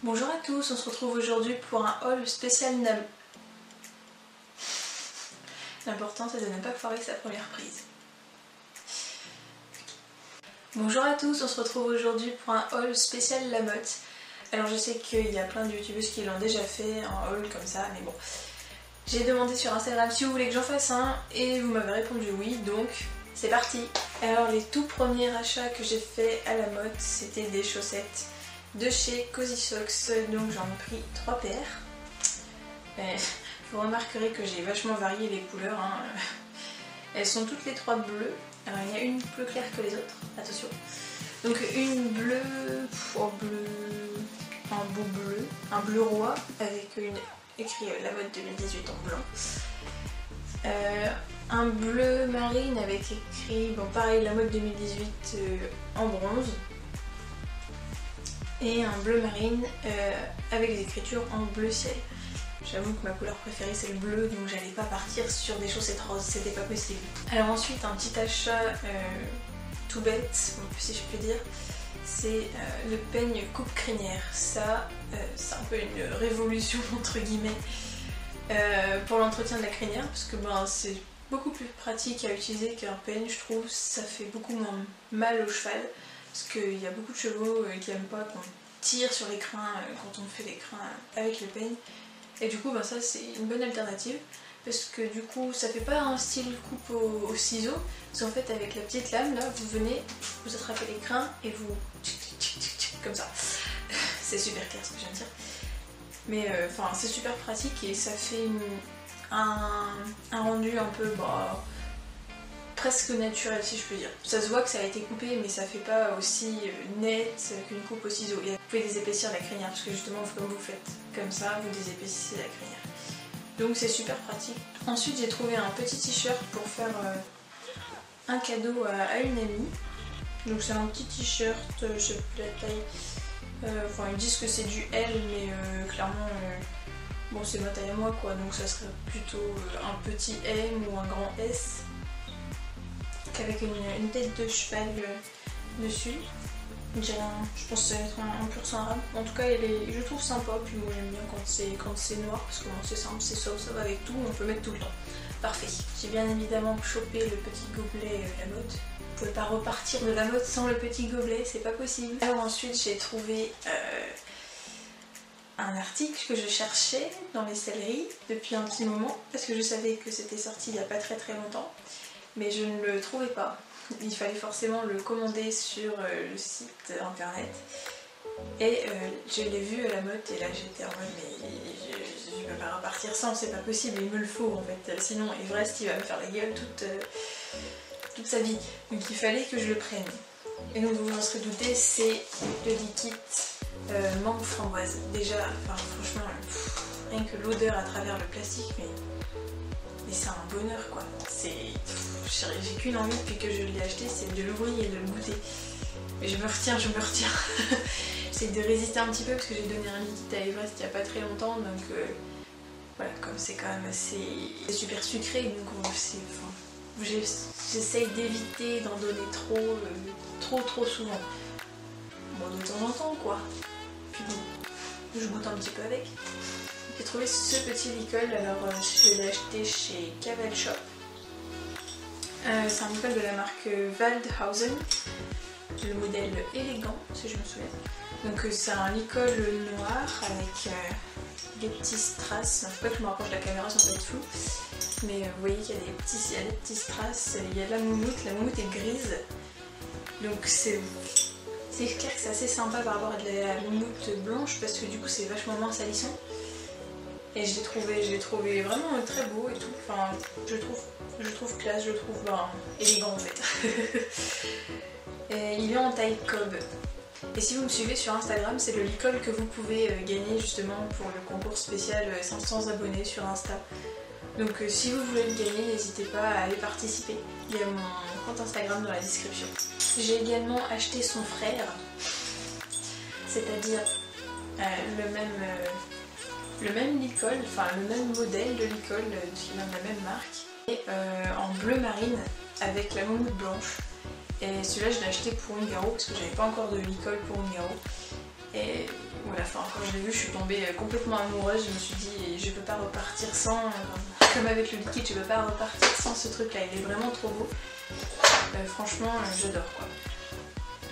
Bonjour à tous, on se retrouve aujourd'hui pour un haul spécial NAM. L'important c'est de ne pas foirer sa première prise. Bonjour à tous, on se retrouve aujourd'hui pour un haul spécial Lamotte. Alors je sais qu'il y a plein de youtubeuses qui l'ont déjà fait en haul comme ça, mais bon. J'ai demandé sur Instagram si vous voulez que j'en fasse un et vous m'avez répondu oui, donc c'est parti. Alors les tout premiers achats que j'ai fait à Lamotte, c'était des chaussettes de chez Cozy Socks, donc j'en ai pris 3 paires. Vous remarquerez que j'ai vachement varié les couleurs, hein. Elles sont toutes les 3 bleues, alors il y a une plus claire que les autres, attention. Donc une bleue, un beau bleu, un bleu roi avec écrit Lamotte 2018 en blanc. Un bleu marine avec écrit, bon pareil, Lamotte 2018 en bronze. Et un bleu marine avec des écritures en bleu ciel. J'avoue que ma couleur préférée c'est le bleu, donc j'allais pas partir sur des chaussettes roses, c'était pas possible. Alors ensuite un petit achat tout bête, si je peux dire, c'est le peigne coupe crinière. Ça, c'est un peu une révolution entre guillemets pour l'entretien de la crinière, parce que c'est beaucoup plus pratique à utiliser qu'un peigne, je trouve. Ça fait beaucoup moins mal au cheval. Parce qu'il y a beaucoup de chevaux qui n'aiment pas qu'on tire sur les crins quand on fait les crins avec le peigne. Et du coup ça c'est une bonne alternative. Parce que du coup ça fait pas un style coupe au ciseau. Parce qu'en fait avec la petite lame là vous venez, vous attrapez les crins et vous comme ça. C'est super clair ce que je viens de dire. Mais c'est super pratique et ça fait un rendu un peu presque naturel si je peux dire. Ça se voit que ça a été coupé mais ça fait pas aussi net qu'une coupe au ciseau. Et vous pouvez désépaissir la crinière parce que justement comme vous faites comme ça, vous désépaississez la crinière. Donc c'est super pratique. Ensuite j'ai trouvé un petit t-shirt pour faire un cadeau à une amie. Donc c'est un petit t-shirt, je sais plus la taille, ils disent que c'est du L mais clairement c'est ma taille à moi quoi, donc ça serait plutôt un petit M ou un grand S. Avec une tête de cheval dessus. Je pense que ça va être un pur sang arabe. En tout cas, je trouve sympa. Puis moi j'aime bien quand c'est noir parce que c'est simple, c'est ça va avec tout. On peut mettre tout le temps. Parfait. J'ai bien évidemment chopé le petit gobelet Lamotte. Vous pouvez pas repartir de Lamotte sans le petit gobelet, c'est pas possible. Alors ensuite, j'ai trouvé un article que je cherchais dans les selleries depuis un petit moment parce que je savais que c'était sorti il y a pas très longtemps. Mais je ne le trouvais pas. Il fallait forcément le commander sur le site internet. Et je l'ai vu à Lamotte et là j'étais en mode mais je peux pas repartir sans, c'est pas possible, il me le faut en fait. Sinon Everest il va me faire la gueule toute sa vie. Donc il fallait que je le prenne. Et donc vous en serez douté, c'est le liquide mangue framboise. Déjà, franchement, rien que l'odeur à travers le plastique, mais c'est un bonheur quoi. J'ai qu'une envie depuis que je l'ai acheté, c'est de l'ouvrir et de le goûter. Mais je me retiens. J'essaie de résister un petit peu parce que j'ai donné un liquide à Everest il n'y a pas très longtemps, donc voilà, comme c'est quand même assez super sucré, donc j'essaye d'éviter d'en donner trop souvent. De temps en temps quoi. Puis je goûte un petit peu avec. J'ai trouvé ce petit licol, alors je l'ai acheté chez Caval Shop. C'est un licol de la marque Waldhausen, le modèle élégant si je me souviens. Donc c'est un licol noir avec des petits strass. Il ne faut pas que je me rapproche de la caméra sans être flou. Mais vous voyez qu'il y a des petits strass, il y a la moumoute est grise. Donc c'est clair que c'est assez sympa par rapport à de la moumoute blanche parce que du coup c'est vachement moins salissant. Et je l'ai trouvé vraiment très beau et tout. Je trouve classe, je trouve élégant en fait. Et il est en taille cob. Et si vous me suivez sur Instagram, c'est le licol que vous pouvez gagner justement pour le concours spécial 500 abonnés sur Insta. Donc si vous voulez le gagner, n'hésitez pas à aller participer. Il y a mon compte Instagram dans la description. J'ai également acheté son frère, c'est-à-dire le même licol, le même modèle de licol qui vient de la même marque, et en bleu marine avec la moumoute blanche. Et celui-là je l'ai acheté pour Ungaro parce que j'avais pas encore de licol pour Ungaro. Et voilà, enfin, quand je l'ai vu, je suis tombée complètement amoureuse. Je me suis dit, je peux pas repartir sans, comme avec le liquide, je peux pas repartir sans ce truc là, il est vraiment trop beau. Franchement, j'adore quoi.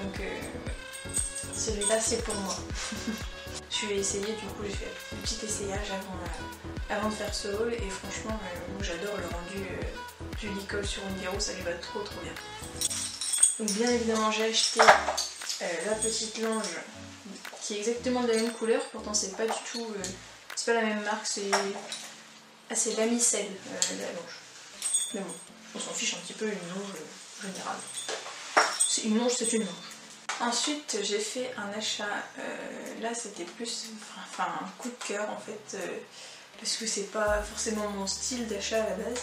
Donc celui-là c'est pour moi. Je vais essayer, du coup j'ai fait un petit essayage avant de faire ce haul et franchement j'adore le rendu du Licol sur Ungaro, ça lui va trop bien. Donc bien évidemment j'ai acheté la petite longe qui est exactement de la même couleur, pourtant c'est pas du tout, c'est pas la même marque, c'est Lamicelle la longe. Mais bon, on s'en fiche un petit peu, une longe générale. Une longe c'est une longe. Ensuite j'ai fait un achat, là c'était plus un coup de cœur en fait, parce que c'est pas forcément mon style d'achat à la base.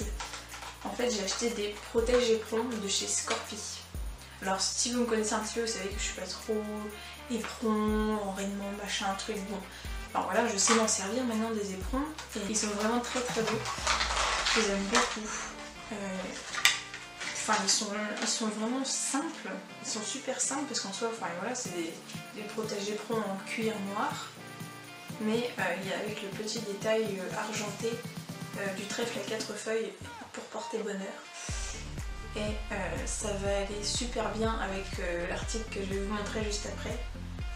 En fait j'ai acheté des protèges éperons de chez Scorpi. Alors si vous me connaissez un petit peu, vous savez que je suis pas trop éperon, enraînement, machin, truc, bon. Alors voilà, je sais m'en servir maintenant des éperons, et ils sont vraiment très beaux. Je les aime beaucoup. Enfin, ils sont vraiment simples, ils sont super simples parce qu'en soi, enfin voilà, c'est des protèges éperons en cuir noir, mais il y a avec le petit détail argenté du trèfle à 4 feuilles pour porter bonheur. Et ça va aller super bien avec l'article que je vais vous montrer juste après.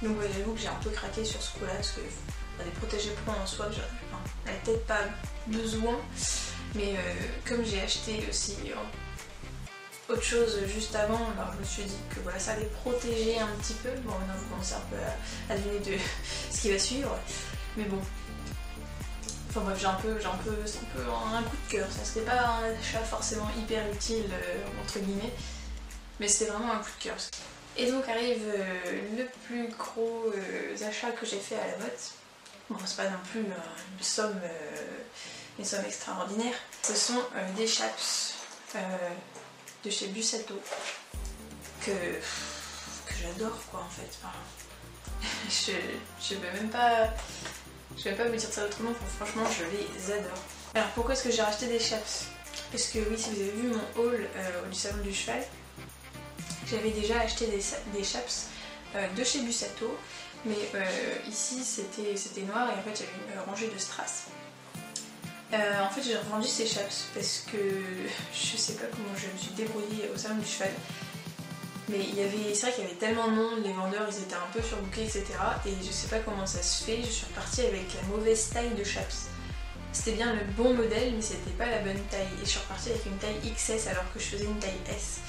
Donc ouais, j'avoue que j'ai un peu craqué sur ce coup-là parce que des protèges éperons en soi, j'en ai peut-être pas besoin, mais comme j'ai acheté aussi autre chose juste avant, alors je me suis dit que voilà, ça allait protéger un petit peu. Bon, maintenant vous commencez un peu à deviner de ce qui va suivre, mais bon. Enfin bref, c'est un peu un coup de cœur, ça c'était pas un achat forcément hyper utile entre guillemets, mais c'était vraiment un coup de cœur. Et donc arrive le plus gros achat que j'ai fait à la botte. Bon, c'est pas non plus une somme extraordinaire. Ce sont des chaps de chez Bussato que j'adore quoi en fait. Enfin, je vais même pas vous dire ça autrement, franchement je les adore. Alors pourquoi est-ce que j'ai racheté des chaps? Parce que oui, si vous avez vu mon haul du salon du cheval, j'avais déjà acheté des chaps de chez Bussato, mais ici c'était noir et en fait il y avait une rangée de strass. En fait j'ai revendu ces chaps parce que je sais pas comment je me suis débrouillée au salon du cheval, mais c'est vrai qu'il y avait tellement de monde, les vendeurs ils étaient un peu surbookés etc, et je sais pas comment ça se fait, je suis repartie avec la mauvaise taille de chaps. C'était bien le bon modèle mais c'était pas la bonne taille et je suis repartie avec une taille XS alors que je faisais une taille S.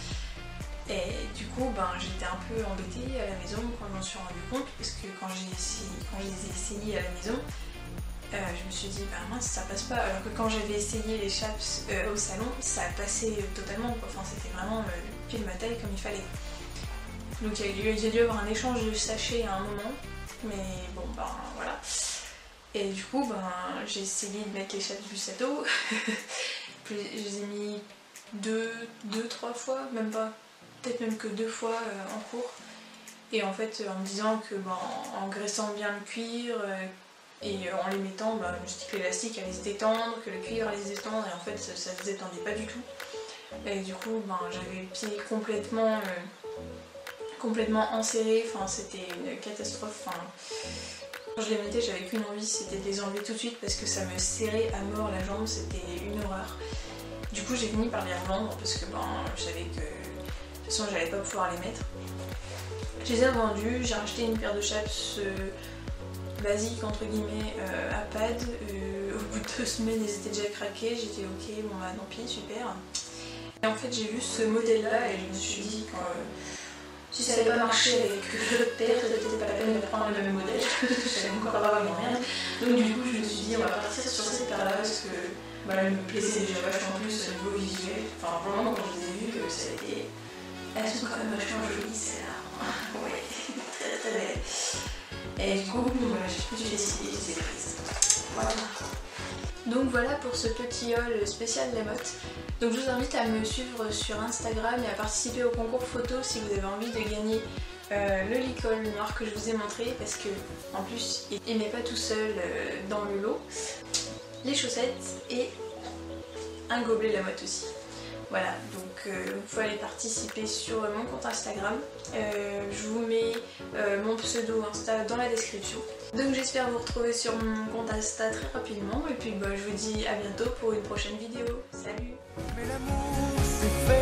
Et du coup j'étais un peu embêtée à la maison quand je m'en suis rendu compte, parce que quand je les ai essayés à la maison, je me suis dit mince ça passe pas, alors que quand j'avais essayé les chaps au salon ça passait totalement quoi. Enfin c'était vraiment pile ma taille comme il fallait. Donc il y a dû avoir un échange de sachets à un moment, mais bon voilà. Et du coup j'ai essayé de mettre les chaps du Bussato. Je les ai mis 2-3 fois, même pas, peut-être même que 2 fois en cours. Et en fait en me disant que en graissant bien le cuir et en les mettant, je me suis dit que l'élastique allait se détendre, que le cuir allait se détendre, et en fait ça se détendait pas du tout. Et du coup j'avais le pied complètement enserré, enfin c'était une catastrophe. Quand je les mettais j'avais qu'une envie, c'était de les enlever tout de suite parce que ça me serrait à mort la jambe, c'était une horreur. Du coup j'ai fini par les revendre parce que je savais que de toute façon j'allais pas pouvoir les mettre. Je les ai revendus, j'ai racheté une paire de chaps basiques entre guillemets à pad. Au bout de 2 semaines ils étaient déjà craqués, j'étais ok, bon tant pis, super. Et en fait j'ai vu ce modèle là et je me suis dit que si ça n'avait pas marché avec l'autre paire, c'était pas la peine de prendre le même modèle, j'allais encore avoir les moyens. Donc du coup je me suis dit on va partir sur cette paire là parce que elle me plaisait déjà vachement plus au niveau visuel. Enfin vraiment quand je les ai vues, ça a été... Elles sont quand même vachement jolies celles-là. Ouais, très belles. Et du coup, j'ai décidé, je les ai prises. Voilà. Donc voilà pour ce petit haul spécial La Motte. Donc je vous invite à me suivre sur Instagram et à participer au concours photo si vous avez envie de gagner le Licol noir que je vous ai montré, parce que en plus il n'est pas tout seul dans le lot. Les chaussettes et un gobelet La Motte aussi. Voilà, donc vous pouvez aller participer sur mon compte Instagram. Je vous mets mon pseudo Insta dans la description. Donc j'espère vous retrouver sur mon compte Insta très rapidement. Et puis je vous dis à bientôt pour une prochaine vidéo. Salut! Mais l'amour, c'est fait.